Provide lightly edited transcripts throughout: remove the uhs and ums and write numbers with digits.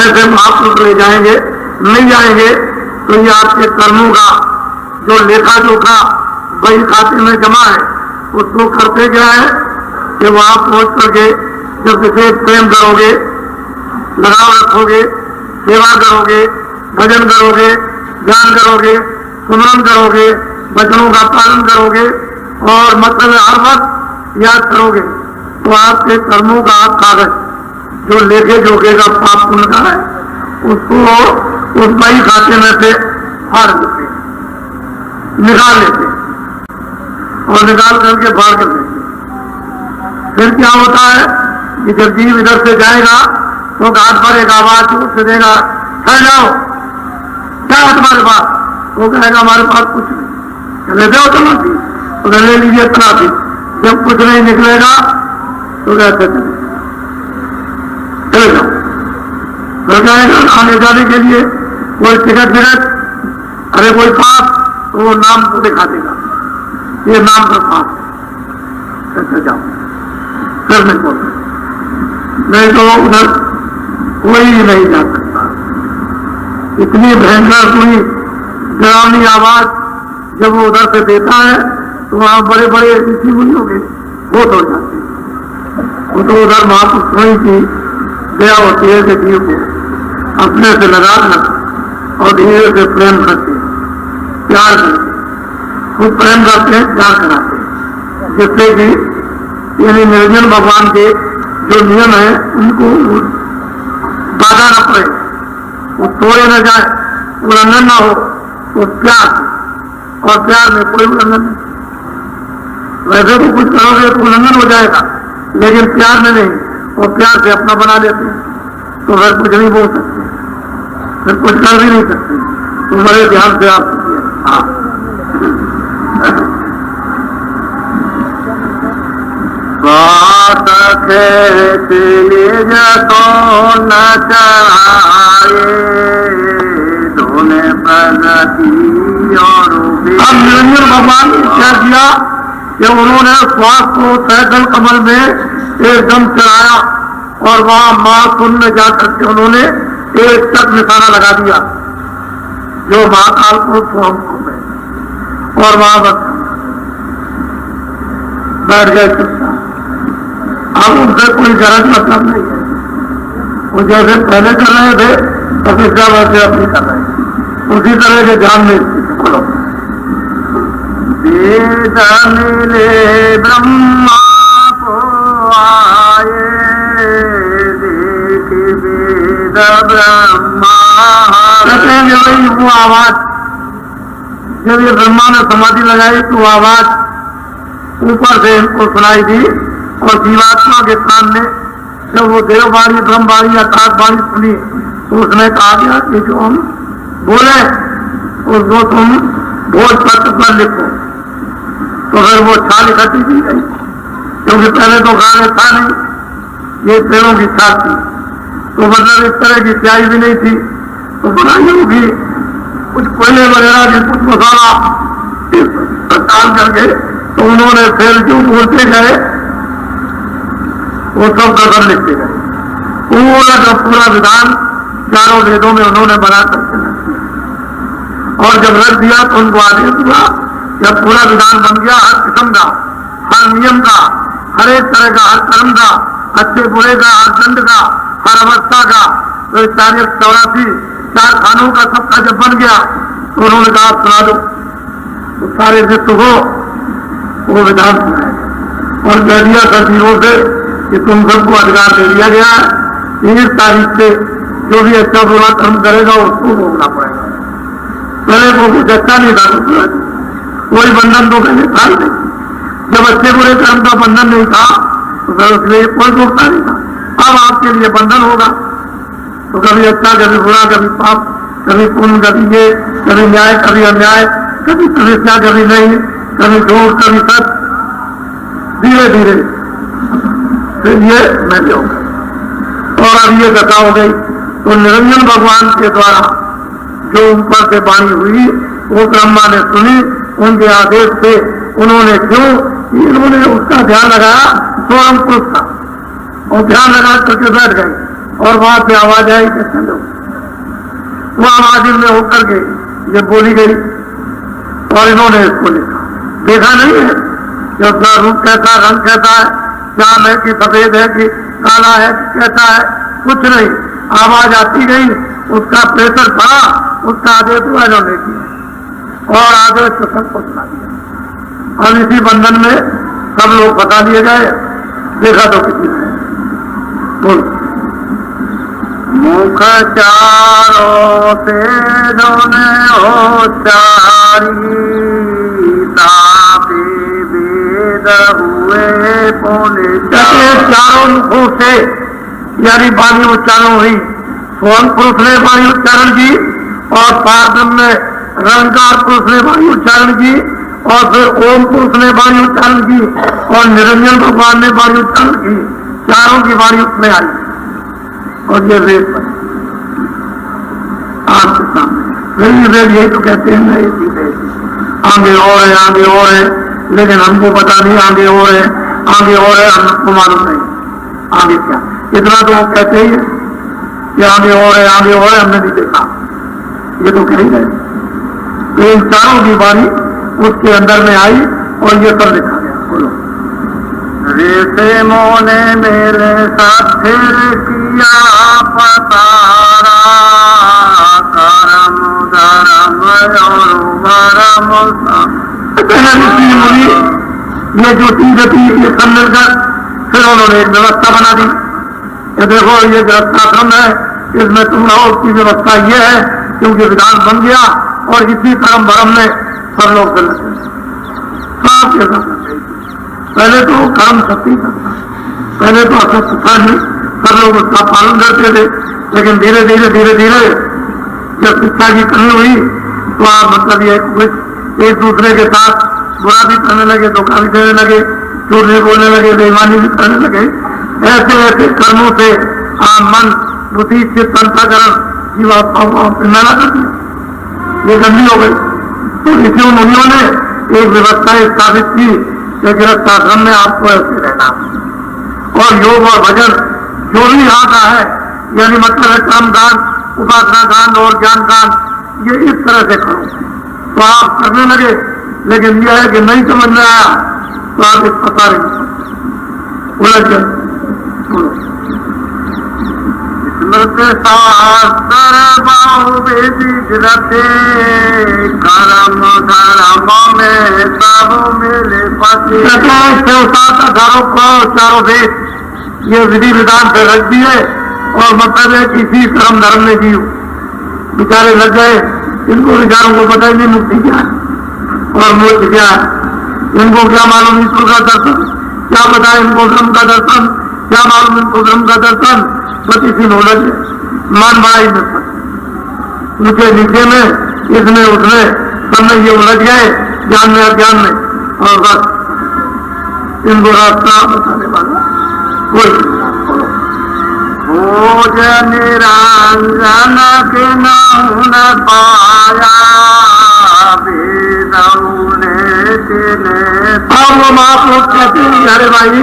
ऐसे महापुरुष ले जाएंगे, नहीं जाएंगे तो ये आपके कर्मों का जो लेखा जोखा वही खाते में जमा है, उसको करते क्या है कि वहां पहुंच करके जब किसी प्रेम करोगे, लगाव रखोगे, सेवा करोगे, भजन करोगे, ध्यान करोगे, सुमरन करोगे, वचनों का पालन करोगे और मतलब हर वक्त याद करोगे तो आपके कर्मों का आप कागज जो लेखे जोखे का पाप पुण्य का है उसको उस वही खाते में से फाड़ देते, निकाल लेते और निकाल करके फाड़ कर देते। फिर क्या होता है कि जब जीव इधर से जाएगा तो घाट पर एक आवाज से देगा, ठहर जाओ, क्या है तुम्हारे पास? वो कहेगा हमारे पास कुछ नहीं। चले जाओ तलाशी, तो ले लीजिए तलाशी। जब कुछ नहीं निकलेगा तो कहते चले जाओ। फिर कहेगा आने जाने के लिए कोई टिकट अरे कोई पास, तो वो नाम को दिखा देगा, ये नाम का पास कैसे जाओ, फिर नहीं बोल, नहीं तो उधर कोई नहीं जा सकता। इतनी भयंकर कोई डरावनी आवाज जब वो उधर से देता है तो वहां बड़े बड़े ऋषि मुनियों के बहुत हो जाते हैं। वो तो उधर महापुरुषों की दया होती है कि जीव को अपने से लगा देना और धीरे से प्रेम करते, प्यार करते, वो प्रेम करते हैं, प्यार कराते हैं, जिससे कि यानी निर्जन भगवान के जो नियम है उनको बाधा न पड़े, वो तोड़े न जाए, उल्लंघन न हो, तो प्यार, और प्यार में कोई उल्लंघन नहीं। वैसे तो कुछ करोगे तो उल्लंघन हो जाएगा, लेकिन प्यार में नहीं, और प्यार से अपना बना लेते हैं तो फिर कुछ नहीं बोल सकते, फिर कुछ कर भी नहीं सकते। तो बड़े ध्यान से आप तो न चढ़ाए दोने प्रगति और अब निरंजन भगवान ने क्या किया कि उन्होंने श्वास को सैकल कमल में एकदम चढ़ाया और वहां महाकुंड में जाकर के उन्होंने एक तक निशाना लगा दिया जो महाकाल को स्वयं में, और वहां बस बैठ गए चुपचाप। अब उनसे कोई गरज मतलब नहीं है, वो जैसे पहले कर रहे थे तपस्या वैसे अपनी कर रहे हैं, उसी तरह के ध्यान में बोलो। वेद मिले ब्रह्मा को आए देख वेद ब्रह्मा, कहते हैं वही वो आवाज जब ये ब्रह्मा ने समाधि लगाई तो आवाज ऊपर से इनको सुनाई दी और जीवात्मा के सामने जब वो देववाणी ब्रह्मवाणी आकाशवाणी सुनी तो उसने कहा गया कि जो हम बोले उसको तुम भोजपत्र पर लिखो। तो फिर वो छाल इकट्ठी की गई, क्योंकि पहले तो गाने था नहीं, ये पेड़ों की छाल थी, तो मतलब इस तरह की स्याही भी नहीं थी, तो बनाई होगी कुछ कोयले वगैरह भी कुछ मसाला डाल करके, तो उन्होंने फिर जो बोलते गए वो सब कदम लिखते गए। पूरा का पूरा विधान चारों वेदों में उन्होंने बना करके रख दिया, और जब रख दिया तो उनको आदेश हुआ, जब पूरा विधान बन गया हर किस्म का, हर नियम का, हर एक तरह का, हर कर्म का, अच्छे बुरे का, हर दंड का, हर अवस्था का, तो 484 चार खानों का सबका जब बन गया तो उन्होंने कहा सुना दो, तो सारे विश्व को वो विधान सुनाया और कह दिया सचिवों से कि तुम सबको अधिकार दे दिया गया है, 1 तारीख से जो भी अच्छा बुरा कर्म करेगा उसको भोगना पड़ेगा। पहले वो कुछ अच्छा नहीं था तो कोई बंधन तो कहीं था ही नहीं, जब अच्छे बुरे कर्म का बंधन नहीं था तो फिर उसके लिए कोई भोगता नहीं था। अब आपके लिए बंधन होगा, तो कभी अच्छा कभी बुरा, कभी पाप, कभी पुण्य, कभी ये, कभी न्याय, कभी अन्याय, कभी तपस्या, कभी नहीं, कभी झूठ, कभी सच, धीरे धीरे फिर ये मैं होगा। और अब ये कथा हो गई तो निरंजन भगवान के द्वारा जो ऊपर से वाणी हुई वो ब्रह्मा ने सुनी, उनके आदेश से उन्होंने क्यों इन्होंने उसका ध्यान लगाया, स्वयं पुरुष का, और ध्यान लगा करके बैठ गए और वहां से आवाज आई कि चलो। वो आवाज इनमें होकर के जब बोली गई और इन्होंने इसको लिखा, देखा नहीं है कि उसका रूप कैसा, रंग कैसा है, श्याम है कि सफेद है कि काला है कि कैसा है, कुछ नहीं। आवाज आती गई, उसका प्रेशर था, उसका आदेश हुआ इन्होंने किया और आदेश तो सबको सुना दिया। और इसी बंधन में सब लोग बता दिए गए। देखा तो किसी ने बोल मुख चारों से धोने हो चारी, तापी वेद हुए पोले चारों मुखों से यानी वाणी उच्चारण हुई। स्वयं पुरुष ने वाणी उच्चारण की और पार्श्व में रंकार पुरुष ने वाणी उच्चारण की और फिर ओम पुरुष ने वाणी उच्चारण की और निरंजन भगवान ने वाणी उच्चारण की। चारों की वाणी उसमें आई और ये वेद बने आपके सामने। वेद यही तो कहते हैं नहीं सीधे आगे और है, आगे और है, लेकिन हमको पता नहीं आगे और है, आगे और है, हमको मालूम नहीं आगे क्या। इतना तो वो कहते ही है कि आगे और है, आगे और है, हमने नहीं देखा। ये तो कह ही रहे। तो इन चारों की वाणी उसके अंदर में आई और ये सब लिखा गया। बोलो रेसे मोने मेरे साथ किया पतारा, करम धर्म और वरम मुनि ये जो तीन गति ये सब मिलकर फिर उन्होंने एक व्यवस्था बना दी। ये देखो ये व्यवस्थाश्रम है, इसमें तुम रहो। उसकी व्यवस्था ये है क्योंकि विधान बन गया और इसी कर्म भरम में सब लोग चल रहे। पहले तो कर्म सत्य था, पहले तो असत्य था नहीं, सब लोग उसका पालन करते थे। लेकिन धीरे धीरे जब शिक्षा की कमी हुई तो आप मतलब ये एक दूसरे के साथ बुरा भी करने लगे, धोखा भी देने लगे, झूठ भी बोलने लगे, बेईमानी भी करने लगे। ऐसे ऐसे कर्मों से मन, बुद्धि, चित्त, अंतःकरण जीवात्माओं को मैला कर दिया, ये गंदी हो गई। तो इसी मुनियों ने एक व्यवस्था स्थापित की कि गृहस्थाश्रम में आपको ऐसे रहना और योग और भजन जो भी आता है, यानी मतलब है कर्म कांड, उपासना कांड और ज्ञान कांड, ये इस तरह से करो तो आप करने लगे। लेकिन यह है कि नहीं समझ में आया तो आप इस पता नहीं उलझ गए। स्मृत शास्त्र बाहु वेदी रखे, कर्म धर्म में सब मिले पति। चारों वेद ये विधि विधान से रख दिए और मतलब है किसी कर्म धर्म में जीव बेचारे लग गए। इनको विचारों को पता ही नहीं मुक्ति क्या है और मोक्ष क्या है। इनको क्या मालूम ईश्वर का दर्शन, क्या पता है इनको ब्रह्म का दर्शन, क्या मालूम इनको ब्रह्म का दर्शन। बस इसी नॉलेज मन बड़ा ही नीचे नीचे में इसमें उसमें सब में ये उलझ गए, ज्ञान में अज्ञान में। और बस इनको रास्ता बताने वाला कोई भोजन निरंजन के नौन पाया, अब वो महापुरुष कहते हैं अरे भाई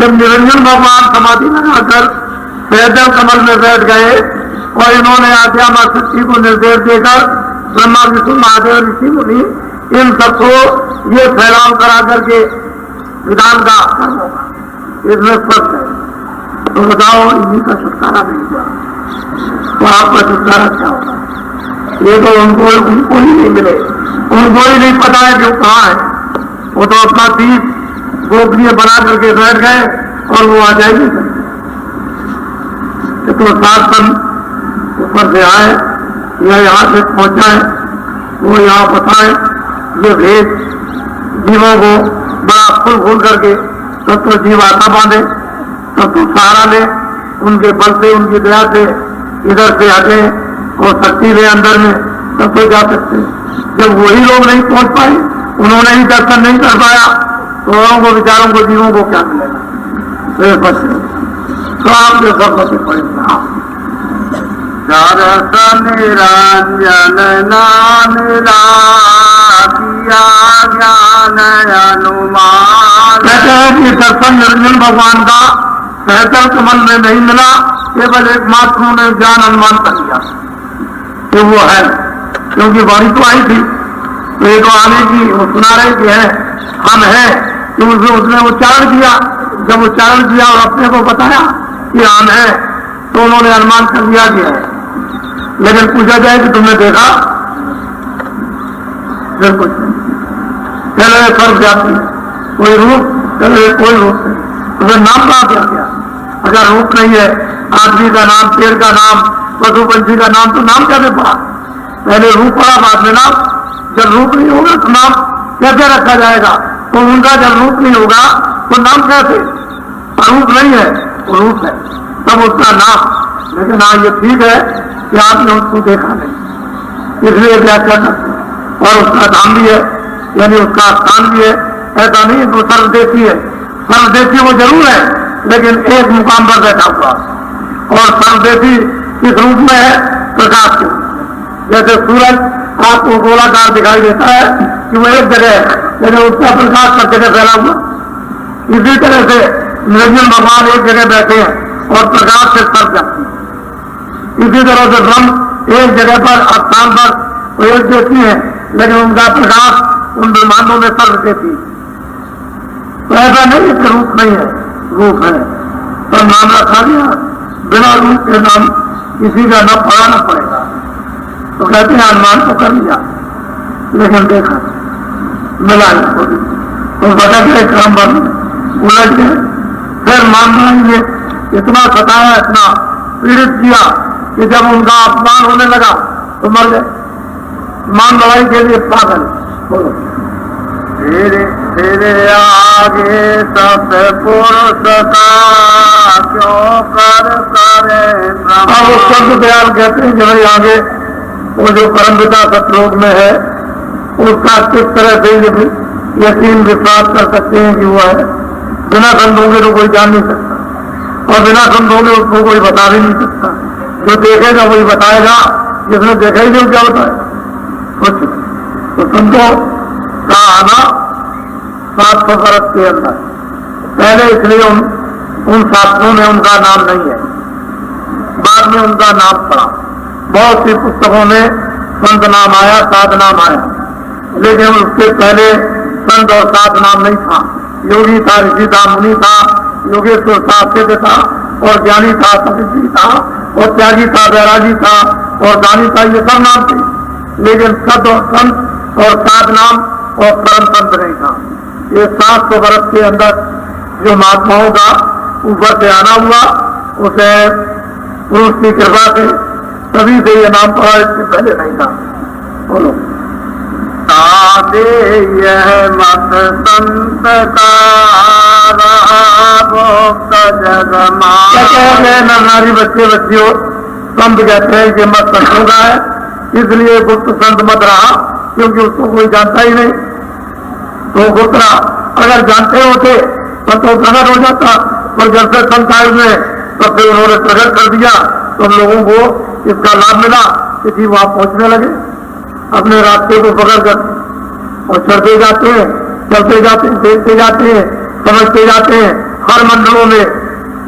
जब निरंजन भगवान समाधि लगाकर पैदल कमल में बैठ गए और इन्होंने आज्ञा मां शक्ति को निर्देश देकर ब्रह्मा विष्णु महादेव ऋषि मुनि इन सबको ये फैलाव करा करके विधान का कर्म होगा, इसमें स्पष्ट है। तो बताओ इन्हीं का छुटकारा नहीं हुआ तो आपका छुटकारा क्या होगा? ये तो उनको ही नहीं मिले, उनको ही नहीं पता है कि वो कहाँ है। वो तो अपना तीस गोपनीय बना करके बैठ गए और वो आ जाएगी। तो सात संत ऊपर से आए या यहाँ से पहुंचा है, वो यहाँ बताए ये भेद जीवों को बड़ा फूल फूल करके तब तो जीव आता बांधे, तब तो सहारा ले, उनके बल से उनकी दया से इधर से हटे और शक्ति ले अंदर में, तब तो जा सकते। जब वही लोग नहीं पहुंच पाए, उन्होंने ही दर्शन नहीं कर पाया तो औरों को विचारों को जीवों को क्या मिलेगा? तो आप जो सब बचे पड़ेगा दर्शन निरंजन नाम किया ज्ञान अनुमान। कहते हैं कि दर्शन निरंजन भगवान का सहचल कमल में नहीं मिला केवल एकमात्र उन्होंने ज्ञान अनुमान कर लिया कि वो है, क्योंकि वाणी तो आई थी, तो ये तो आने की वो सुना रहे कि है, हम हैं, तो उसने उच्चारण किया। जब उच्चारण किया और अपने को बताया कि हम है, तो उन्होंने अनुमान कर लिया कि है। लेकिन पूछा जाए कि तुमने देखा, फिर कुछ नहीं। चलो सर्व जाती कोई रूप, चलो कोई रूप नहीं, तो फिर नाम कहाँ से आ गया? अगर रूप नहीं है, आदमी का नाम, पेड़ का नाम, पशु पंछी का नाम, तो नाम कैसे पड़ा? पहले रूप पड़ा, बाद में नाम। जब रूप नहीं होगा तो नाम कैसे रखा जाएगा? तो उनका जब रूप नहीं होगा तो नाम कैसे? अरूप नहीं है, वो रूप है, तब उसका नाम। लेकिन हाँ ये ठीक है कि आपने उसको देखा नहीं, इसलिए व्याख्या करते हैं। और उसका नाम भी है, यानी उसका स्थान भी है। ऐसा नहीं वो सर्वदेशी है, सर्वदेशी वो जरूर है, लेकिन एक मुकाम पर बैठा हुआ। और सर्वदेशी किस रूप में है? प्रकाश के रूप में। जैसे सूरज आपको गोलाकार दिखाई देता है कि वो एक जगह है, लेकिन उसका प्रकाश सब जगह फैला हुआ। इसी तरह से निरंजन भगवान एक जगह बैठे हैं और प्रकाश से सब जाती है। इसी तरह से ब्रह्म एक जगह पर, स्थान पर वो एक देती है, लेकिन उनका प्रकाश उन ब्रह्मांडों में सर्व देती। तो ऐसा नहीं कि रूप नहीं है, रूप है, पर नाम रखा गया। बिना रूप के नाम किसी का न पड़ा न पड़ेगा। तो कहते हैं अनुमान तो कर लिया, लेकिन देखा मिला इसको भी, तो भटक गए, क्रम बन उलझ गए। फिर मान लेंगे, इतना सताया, इतना पीड़ित किया कि जब उनका अपमान होने लगा तो मर गए। मान लड़ाई के लिए पागल। बोलो तेरे तेरे आगे सब पुरुष का क्यों कर करे अब वो शब्द दयाल कहते हैं कि भाई आगे वो जो परम पिता सतलोक में है उसका किस तरह से यकीन विश्वास कर सकते हैं कि वो है। बिना संतोगे तो कोई जान नहीं सकता, और बिना संतोगे उसको कोई बता भी नहीं सकता। जो देखेगा वही बताएगा, जिसने देखा ही नहीं क्या बताएगा कुछ। तो संतों का आना 700 वर्ष के अंदर पहले, इसलिए उन शास्त्रों में उनका नाम नहीं है, बाद में उनका नाम पड़ा। बहुत सी पुस्तकों में संत नाम आया, साध नाम आया, लेकिन उसके पहले संत और साध नाम नहीं था। योगी था, ऋषि था, मुनि था, योगेश्वर था, सिद्ध था, और ज्ञानी था, तपस्वी था, और त्यागी था, बैरागी था, और दानी था, ये सब नाम थे। लेकिन संत और साध नाम और परम संत नहीं था। ये 700 वर्ष के अंदर जो महात्माओं का ऊपर से आना हुआ, उसे पुरुष की कृपा से तभी से ये नाम पड़ा, इससे पहले नहीं था। बोलो सादे यह मत संत का भोक्त जगमा। नारी बच्चे बच्चियों संत कहते हैं कि मत संतों का है, इसलिए गुप्त संत मत रहा, क्योंकि उसको कोई जानता ही नहीं। तो गुप्त रहा, अगर जानते होते तो प्रकट हो जाता, पर जब से संत आए हुए तब फिर उन्होंने प्रकट कर दिया, तो लोगों को इसका लाभ मिला कि जी वहां पहुंचने लगे, अपने रास्ते को पकड़ कर, और चढ़ते जाते हैं, चलते जाते हैं, देखते जाते हैं, समझते जाते हैं। हर मंडलों में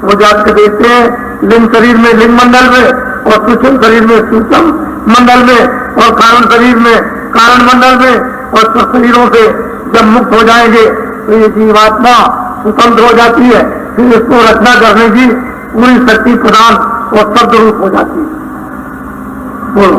वो जाकर देखते हैं, लिंग शरीर में लिंग मंडल में, और सूक्ष्म शरीर में सूक्ष्म मंडल में, और कारण शरीर में कारण मंडल में, और सब शरीरों से जब मुक्त हो जाएंगे तो ये जीवात्मा स्वतंत्र हो जाती है। फिर इसको रचना करने की पूरी शक्ति प्रदान और शब्द रूप हो जाती है। बोलो